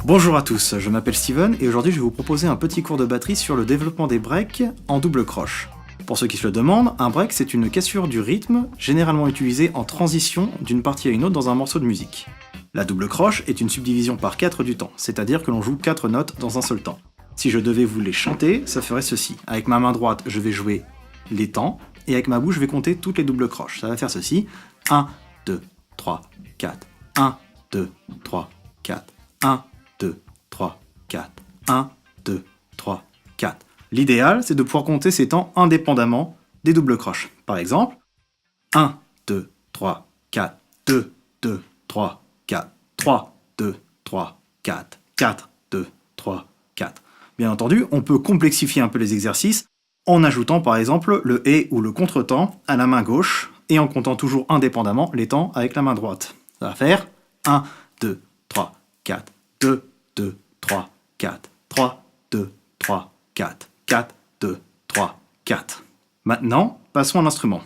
Bonjour à tous, je m'appelle Steven et aujourd'hui je vais vous proposer un petit cours de batterie sur le développement des breaks en double croche. Pour ceux qui se le demandent, un break c'est une cassure du rythme, généralement utilisée en transition d'une partie à une autre dans un morceau de musique. La double croche est une subdivision par 4 du temps, c'est-à-dire que l'on joue 4 notes dans un seul temps. Si je devais vous les chanter, ça ferait ceci. Avec ma main droite, je vais jouer les temps, et avec ma bouche, je vais compter toutes les doubles croches. Ça va faire ceci. 1, 2, 3, 4. 1, 2, 3, 4. 1, 2, 3, 4. 1, 2, 3, 4. L'idéal, c'est de pouvoir compter ces temps indépendamment des doubles croches. Par exemple, 1, 2, 3, 4. 2, 2, 3, 4. 3, 2, 3, 4. 4, 2, 3, 4. Bien entendu, on peut complexifier un peu les exercices en ajoutant par exemple le et ou le contretemps à la main gauche et en comptant toujours indépendamment les temps avec la main droite. Ça va faire 1, 2, 3, 4, 2, 2, 3, 4, 3, 2, 3, 4, 4, 2, 3, 4. Maintenant, passons à l'instrument.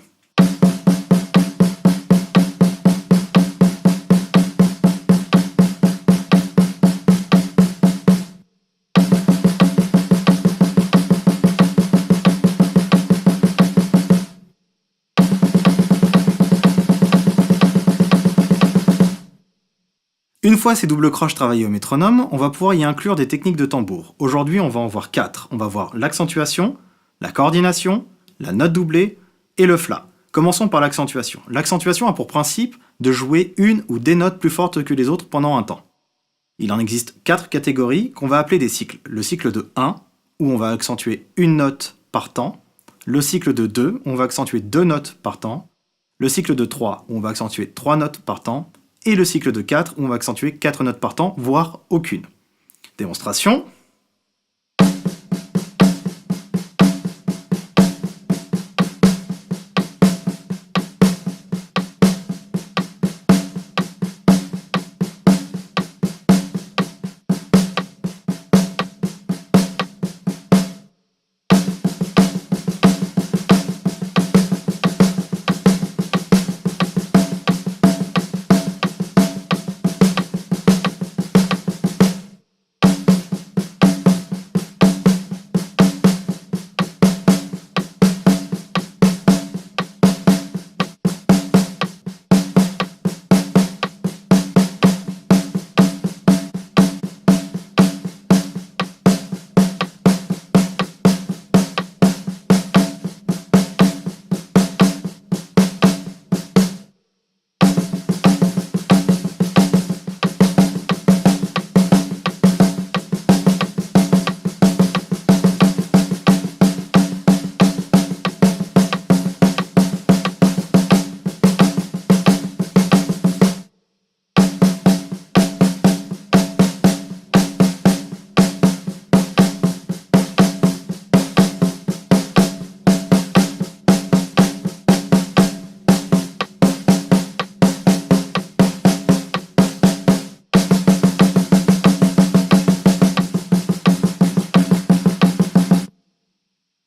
Une fois ces doubles croches travaillées au métronome, on va pouvoir y inclure des techniques de tambour. Aujourd'hui, on va en voir 4. On va voir l'accentuation, la coordination, la note doublée et le flat. Commençons par l'accentuation. L'accentuation a pour principe de jouer une ou des notes plus fortes que les autres pendant un temps. Il en existe 4 catégories qu'on va appeler des cycles. Le cycle de 1, où on va accentuer une note par temps. Le cycle de 2, où on va accentuer 2 notes par temps. Le cycle de 3, où on va accentuer 3 notes par temps. Et le cycle de 4, où on va accentuer 4 notes par temps, voire aucune. Démonstration.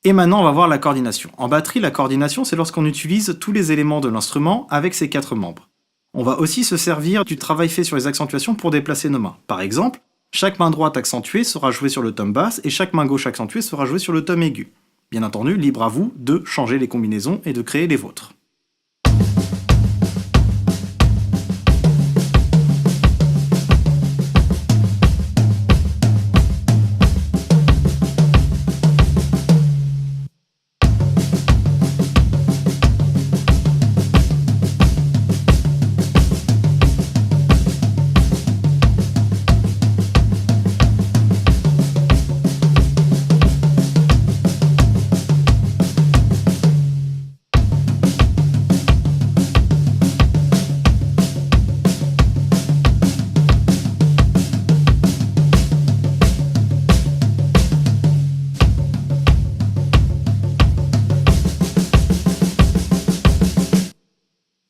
Et maintenant, on va voir la coordination. En batterie, la coordination, c'est lorsqu'on utilise tous les éléments de l'instrument avec ses 4 membres. On va aussi se servir du travail fait sur les accentuations pour déplacer nos mains. Par exemple, chaque main droite accentuée sera jouée sur le tom basse et chaque main gauche accentuée sera jouée sur le tom aigu. Bien entendu, libre à vous de changer les combinaisons et de créer les vôtres.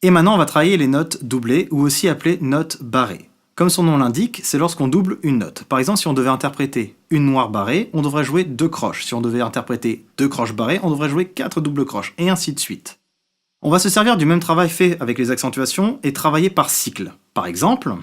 Et maintenant, on va travailler les notes doublées, ou aussi appelées notes barrées. Comme son nom l'indique, c'est lorsqu'on double une note. Par exemple, si on devait interpréter une noire barrée, on devrait jouer 2 croches. Si on devait interpréter 2 croches barrées, on devrait jouer 4 doubles croches, et ainsi de suite. On va se servir du même travail fait avec les accentuations et travailler par cycle. Par exemple,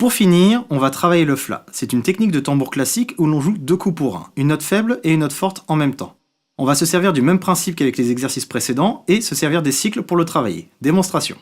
Pour finir, on va travailler le flat. C'est une technique de tambour classique où l'on joue 2 coups pour 1, une note faible et une note forte en même temps. On va se servir du même principe qu'avec les exercices précédents et se servir des cycles pour le travailler. Démonstration.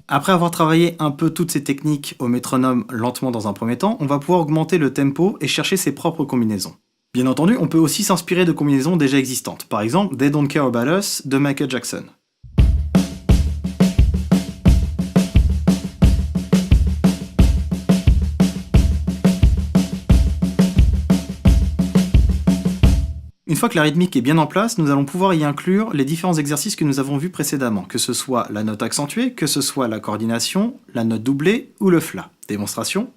Après avoir travaillé un peu toutes ces techniques au métronome lentement dans un premier temps, on va pouvoir augmenter le tempo et chercher ses propres combinaisons. Bien entendu, on peut aussi s'inspirer de combinaisons déjà existantes, par exemple They Don't Care About Us de Michael Jackson. Une fois que la rythmique est bien en place, nous allons pouvoir y inclure les différents exercices que nous avons vus précédemment, que ce soit la note accentuée, que ce soit la coordination, la note doublée ou le flat. Démonstration.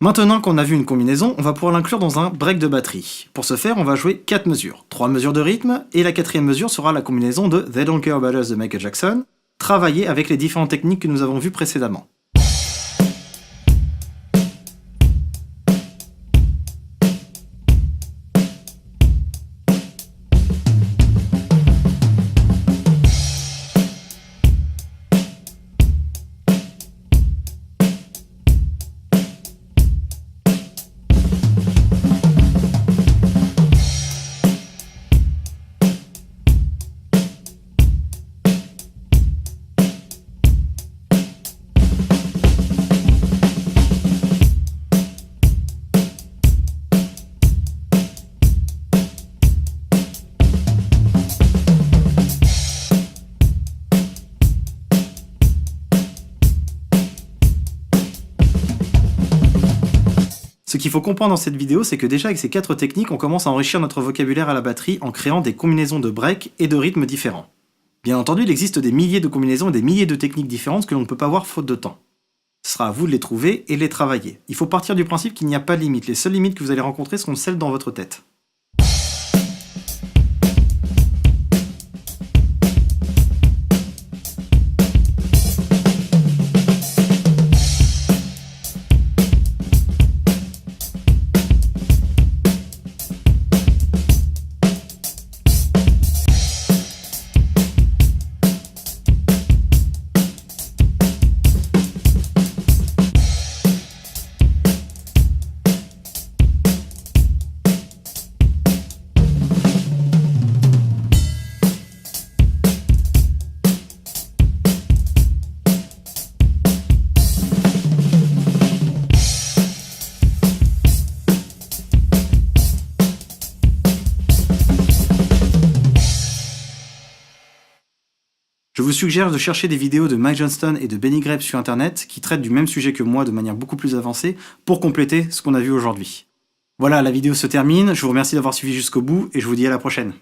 Maintenant qu'on a vu une combinaison, on va pouvoir l'inclure dans un break de batterie. Pour ce faire, on va jouer 4 mesures, 3 mesures de rythme, et la 4e mesure sera la combinaison de They Don't Care About Us de Michael Jackson, travaillée avec les différentes techniques que nous avons vues précédemment. Ce qu'il faut comprendre dans cette vidéo, c'est que déjà avec ces 4 techniques, on commence à enrichir notre vocabulaire à la batterie en créant des combinaisons de breaks et de rythmes différents. Bien entendu, il existe des milliers de combinaisons et des milliers de techniques différentes que l'on ne peut pas voir faute de temps. Ce sera à vous de les trouver et de les travailler. Il faut partir du principe qu'il n'y a pas de limite. Les seules limites que vous allez rencontrer seront celles dans votre tête. Je vous suggère de chercher des vidéos de Mike Johnston et de Benny Greb sur internet qui traitent du même sujet que moi de manière beaucoup plus avancée pour compléter ce qu'on a vu aujourd'hui. Voilà, la vidéo se termine, je vous remercie d'avoir suivi jusqu'au bout et je vous dis à la prochaine.